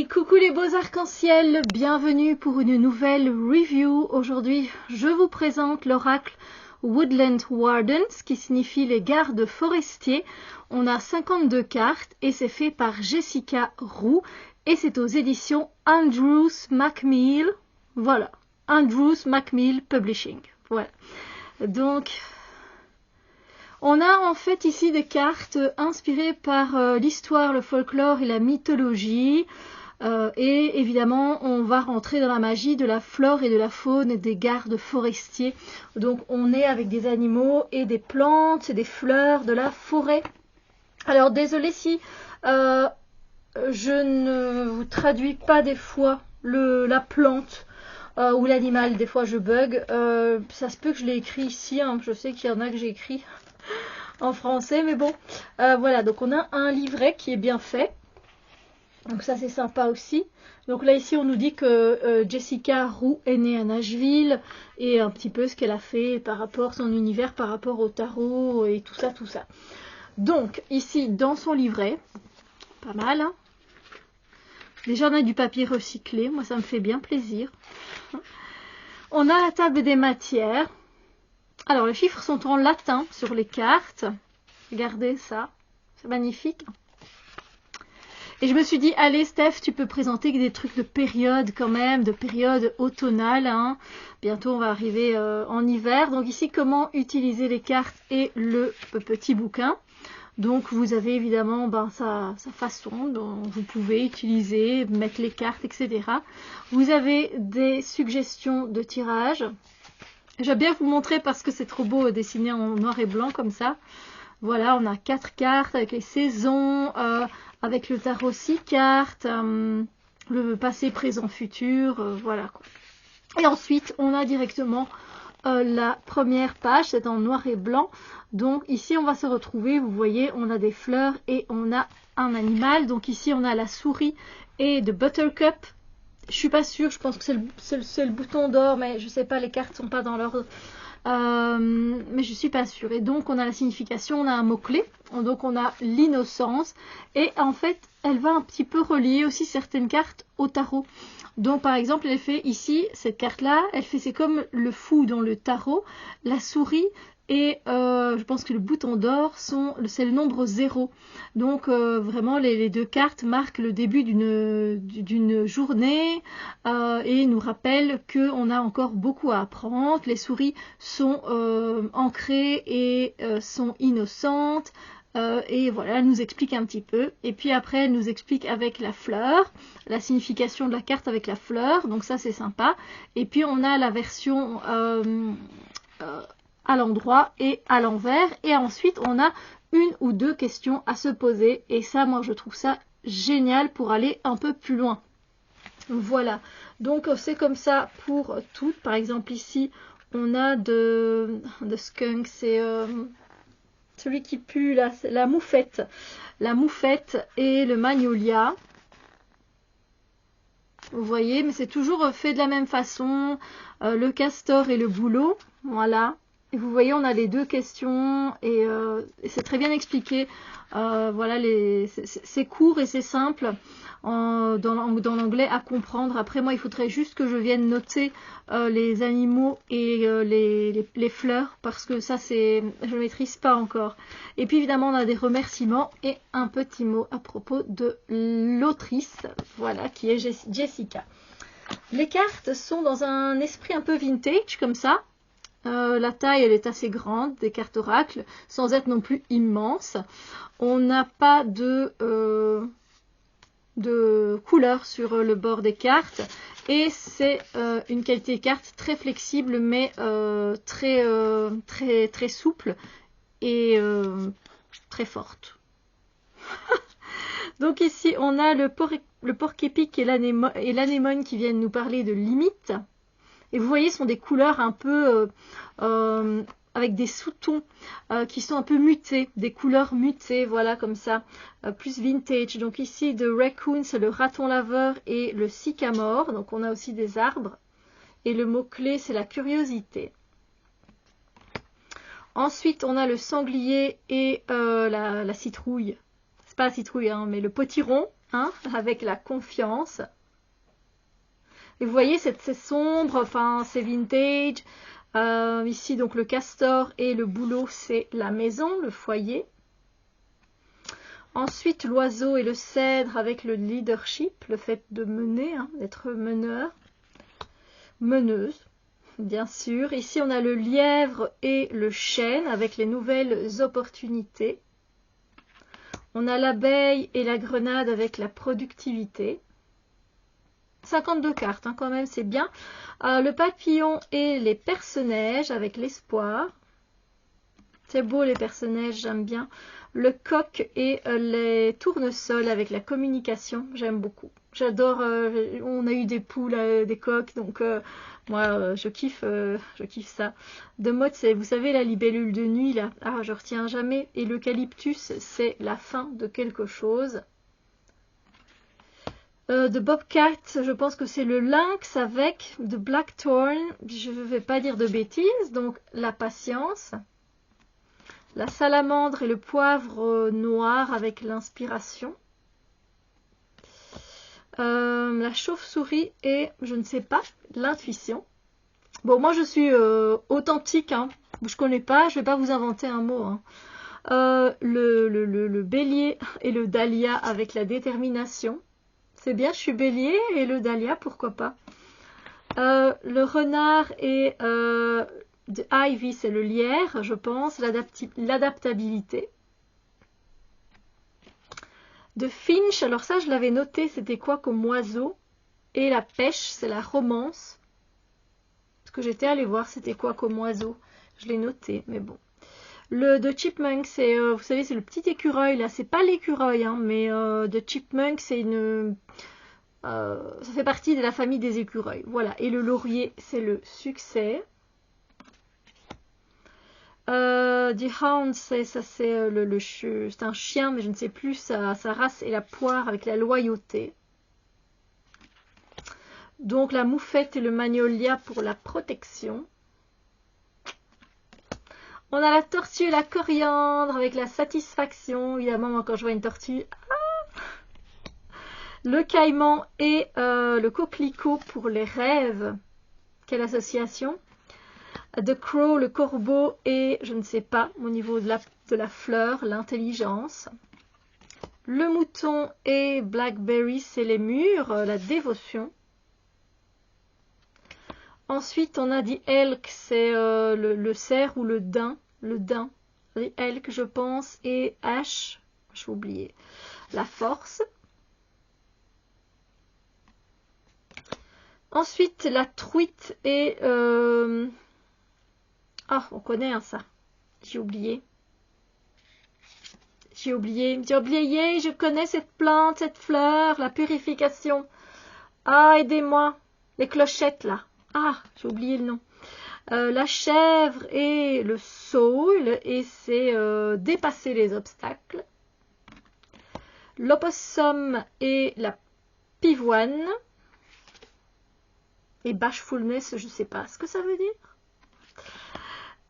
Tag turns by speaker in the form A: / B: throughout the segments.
A: Et coucou les beaux arcs-en-ciel, bienvenue pour une nouvelle review. Aujourd'hui, je vous présente l'oracle Woodland Wardens, qui signifie les gardes forestiers. On a 52 cartes et c'est fait par Jessica Roux et c'est aux éditions Andrews Macmillan. Voilà, Andrews Macmillan Publishing. Voilà. Donc, on a en fait ici des cartes inspirées par l'histoire, le folklore et la mythologie. Et évidemment, on va rentrer dans la magie de la flore et de la faune des gardes forestiers. Donc, on est avec des animaux et des plantes et des fleurs de la forêt. Alors, désolé si je ne vous traduis pas des fois la plante ou l'animal. Des fois, je bug. Ça se peut que je l'ai écrit ici. Hein. Je sais qu'il y en a que j'ai écrit en français, mais bon. Voilà, donc on a un livret qui est bien fait. Donc ça c'est sympa aussi. Donc là ici on nous dit que Jessica Roux est née à Nashville et un petit peu ce qu'elle a fait par rapport son univers par rapport au tarot et tout ça tout ça. Donc ici dans son livret, pas mal. Hein, déjà on a du papier recyclé, moi ça me fait bien plaisir. On a la table des matières. Alors les chiffres sont en latin sur les cartes. Regardez ça, c'est magnifique. Et je me suis dit, allez Steph, tu peux présenter des trucs de période quand même, de période automnale. Hein. Bientôt on va arriver en hiver. Donc ici, comment utiliser les cartes et le petit bouquin. Donc vous avez évidemment sa façon dont vous pouvez utiliser, mettre les cartes, etc. Vous avez des suggestions de tirage. J'aime bien vous montrer parce que c'est trop beau dessiné en noir et blanc comme ça. Voilà, on a 4 cartes avec les saisons, avec le tarot 6 cartes, le passé, présent, futur, voilà quoi. Et ensuite, on a directement la première page, c'est en noir et blanc. Donc ici, on va se retrouver, vous voyez, on a des fleurs et on a un animal. Donc ici, on a la souris et de Buttercup. Je suis pas sûre, je pense que c'est le bouton d'or, mais je sais pas, les cartes sont pas dans l'ordre. Mais je suis pas sûre. Et donc on a la signification, on a un mot-clé, donc on a l'innocence, et en fait elle va un petit peu relier aussi certaines cartes au tarot. Donc par exemple elle fait ici, cette carte là, elle fait, c'est comme le fou dans le tarot, la souris, et je pense que le bouton d'or c'est le nombre 0. Donc vraiment les deux cartes marquent le début d'une journée et nous rappellent qu'on a encore beaucoup à apprendre. Les souris sont ancrées et sont innocentes. Et voilà, elle nous explique un petit peu. Et puis après, elle nous explique avec la fleur, la signification de la carte avec la fleur. Donc ça, c'est sympa. Et puis on a la version à l'endroit et à l'envers. Et ensuite, on a une ou deux questions à se poser. Et ça, moi, je trouve ça génial pour aller un peu plus loin. Voilà. Donc, c'est comme ça pour toutes. Par exemple, ici, on a de skunk. C'est celui qui pue, là, la moufette. La moufette et le magnolia. Vous voyez, mais c'est toujours fait de la même façon. Le castor et le bouleau. Voilà. Et vous voyez, on a les deux questions et c'est très bien expliqué. Voilà, c'est court et c'est simple dans l'anglais à comprendre. Après, moi, il faudrait juste que je vienne noter les animaux et les fleurs parce que ça, je ne maîtrise pas encore. Et puis, évidemment, on a des remerciements et un petit mot à propos de l'autrice, voilà, qui est Jessica. Les cartes sont dans un esprit un peu vintage, comme ça. La taille, elle est assez grande, des cartes oracles, sans être non plus immense. On n'a pas de couleur sur le bord des cartes. Et c'est une qualité de carte très flexible, mais très souple et très forte. Donc ici, on a le porc-épic et l'anémone qui viennent nous parler de limites. Et vous voyez, ce sont des couleurs un peu avec des sous-tons qui sont un peu mutés, des couleurs mutées, voilà, comme ça, plus vintage. Donc ici, de raccoon, c'est le raton laveur et le sycamore. Donc on a aussi des arbres. Et le mot-clé, c'est la curiosité. Ensuite, on a le sanglier et la citrouille. C'est pas la citrouille, hein, mais le potiron. hein, avec la confiance. Et vous voyez, c'est sombre, enfin c'est vintage. Ici donc le castor et le bouleau, c'est la maison, le foyer. Ensuite l'oiseau et le cèdre avec le leadership, le fait de mener, hein, d'être meneur, meneuse, bien sûr. Ici on a le lièvre et le chêne avec les nouvelles opportunités. On a l'abeille et la grenade avec la productivité. 52 cartes, hein, quand même, c'est bien. Le papillon et les personnages avec l'espoir. C'est beau les personnages, j'aime bien. Le coq et les tournesols avec la communication, j'aime beaucoup. J'adore, on a eu des poules, des coqs, donc moi je kiffe ça. De mode, c'est, vous savez, la libellule de nuit, là, ah, je retiens jamais. Et l'eucalyptus, c'est la fin de quelque chose. De Bobcat, je pense que c'est le lynx avec de Blackthorn, je ne vais pas dire de bêtises, donc la patience. La salamandre et le poivre noir avec l'inspiration. La chauve-souris et, je ne sais pas, l'intuition. Bon, moi je suis authentique, hein. Je connais pas, je vais pas vous inventer un mot. Hein. Le bélier et le dahlia avec la détermination. C'est bien, je suis bélier et le dahlia, pourquoi pas. Le renard et de Ivy, c'est le lierre, je pense, l'adaptabilité. De Finch, alors ça je l'avais noté, c'était quoi comme oiseau? Et la pêche, c'est la romance. Parce que j'étais allée voir c'était quoi comme oiseau. Je l'ai noté, mais bon. Le de Chipmunk, c'est, vous savez, c'est le petit écureuil, là. C'est pas l'écureuil, hein, mais de Chipmunk, c'est une... ça fait partie de la famille des écureuils. Voilà. Et le laurier, c'est le succès. The Hound, c'est un chien, mais je ne sais plus sa race, et la poire avec la loyauté. Donc la moufette et le magnolia pour la protection. On a la tortue et la coriandre avec la satisfaction. Évidemment, moi quand je vois une tortue, le caïman et le coquelicot pour les rêves. Quelle association? The Crow, le corbeau et, je ne sais pas, au niveau de la fleur, l'intelligence. Le mouton et Blackberry, c'est les murs, la dévotion. Ensuite, on a dit elk, c'est le cerf ou le daim. Le daim, les elk, je pense, et H, j'ai oublié, la force. Ensuite, la truite et... Ah, on connaît hein, ça. J'ai oublié. Je connais cette plante, cette fleur, la purification. Ah, aidez-moi. Les clochettes, là. Ah, j'ai oublié le nom. La chèvre et le saule, et c'est dépasser les obstacles. L'opossum et la pivoine. Et bashfulness, je ne sais pas ce que ça veut dire.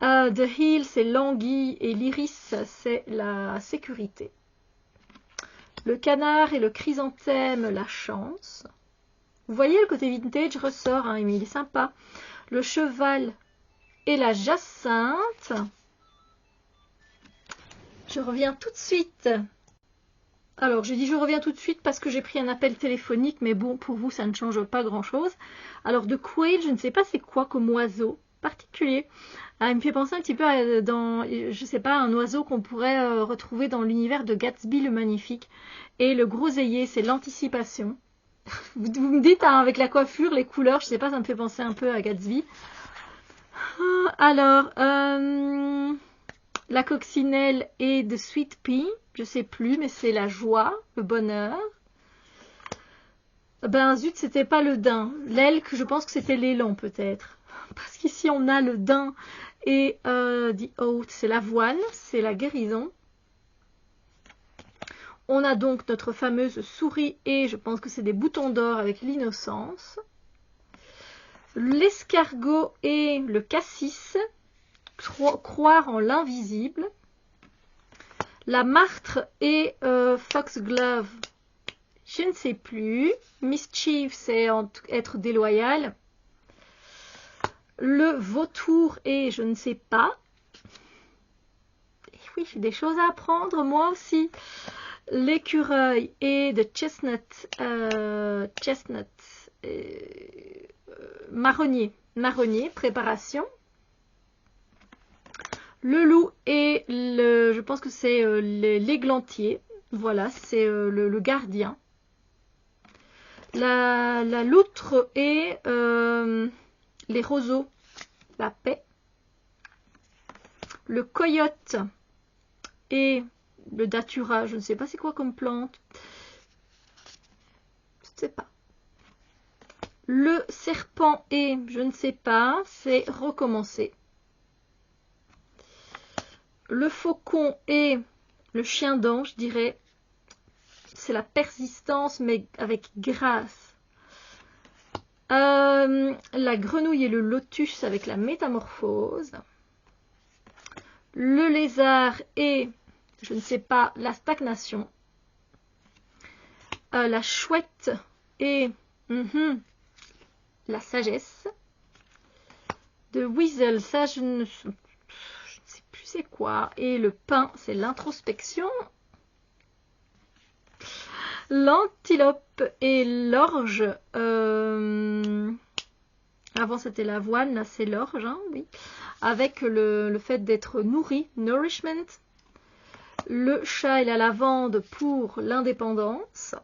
A: The Hill, c'est l'anguille et l'iris, c'est la sécurité. Le canard et le chrysanthème, la chance. Vous voyez, le côté vintage ressort, hein, il est sympa. Le cheval et la jacinthe. Je reviens tout de suite. Alors, j'ai dit je reviens tout de suite parce que j'ai pris un appel téléphonique, mais bon, pour vous, ça ne change pas grand-chose. Alors, de quail, je ne sais pas c'est quoi comme oiseau particulier. Ah, il me fait penser un petit peu à, je sais pas, un oiseau qu'on pourrait retrouver dans l'univers de Gatsby le Magnifique. Et le groseillier, c'est l'anticipation. Vous me dites, hein, avec la coiffure, les couleurs, je sais pas, ça me fait penser un peu à Gatsby. Alors, la coccinelle et de Sweet Pea, je sais plus, mais c'est la joie, le bonheur. Ben zut, c'était pas le daim. L'elk, je pense que c'était l'élan peut-être. Parce qu'ici on a le daim et the oat, c'est l'avoine, c'est la guérison. On a donc notre fameuse souris et je pense que c'est des boutons d'or avec l'innocence. L'escargot et le cassis, croire en l'invisible. La martre et foxglove, Je ne sais plus. Mischief, c'est être déloyal. Le vautour est je ne sais pas. Et oui, j'ai des choses à apprendre moi aussi. L'écureuil est de chestnut. Marronnier. Marronnier, préparation. Le loup est je pense que c'est l'églantier. Voilà, c'est le gardien. La loutre est les roseaux, la paix. Le coyote est le datura, je ne sais pas c'est quoi comme plante. Je ne sais pas. Le serpent est, je ne sais pas, c'est recommencer. Le faucon est le chien d'ange, je dirais. C'est la persistance, mais avec grâce. La grenouille et le lotus avec la métamorphose. Le lézard et, je ne sais pas, la stagnation. La chouette et la sagesse. The weasel, ça je ne sais plus c'est quoi. Et le pain, c'est l'introspection. L'antilope et l'orge. Avant c'était l'avoine, là c'est l'orge, hein, oui. Avec le fait d'être nourri, nourishment. Le chat et la lavande pour l'indépendance.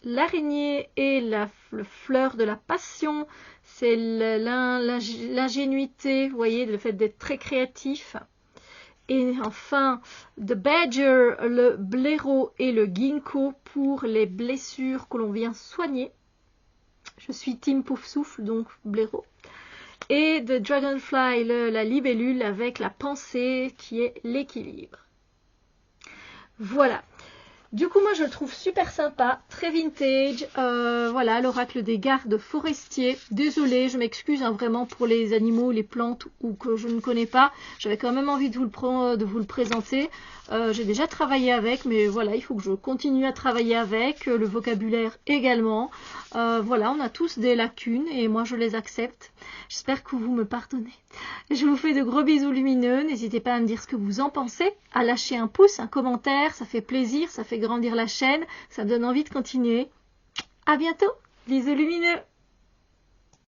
A: L'araignée et le fleur de la passion, c'est l'ingénuité, vous voyez, le fait d'être très créatif. Et enfin, the badger, le blaireau et le ginkgo pour les blessures que l'on vient soigner. Je suis team pouf souffle, donc blaireau. Et the dragonfly, la libellule avec la pensée qui est l'équilibre. Voilà. Du coup, moi, je le trouve super sympa, très vintage. Voilà, l'oracle des gardes forestiers. Désolée, je m'excuse hein, vraiment pour les animaux, les plantes ou que je ne connais pas. J'avais quand même envie de vous le présenter. J'ai déjà travaillé avec, mais voilà, il faut que je continue à travailler avec. Le vocabulaire également. Voilà, on a tous des lacunes et moi, je les accepte. J'espère que vous me pardonnez. Je vous fais de gros bisous lumineux. N'hésitez pas à me dire ce que vous en pensez, à lâcher un pouce, un commentaire. Ça fait plaisir, ça fait grandir la chaîne. Ça me donne envie de continuer. À bientôt. Bisous lumineux.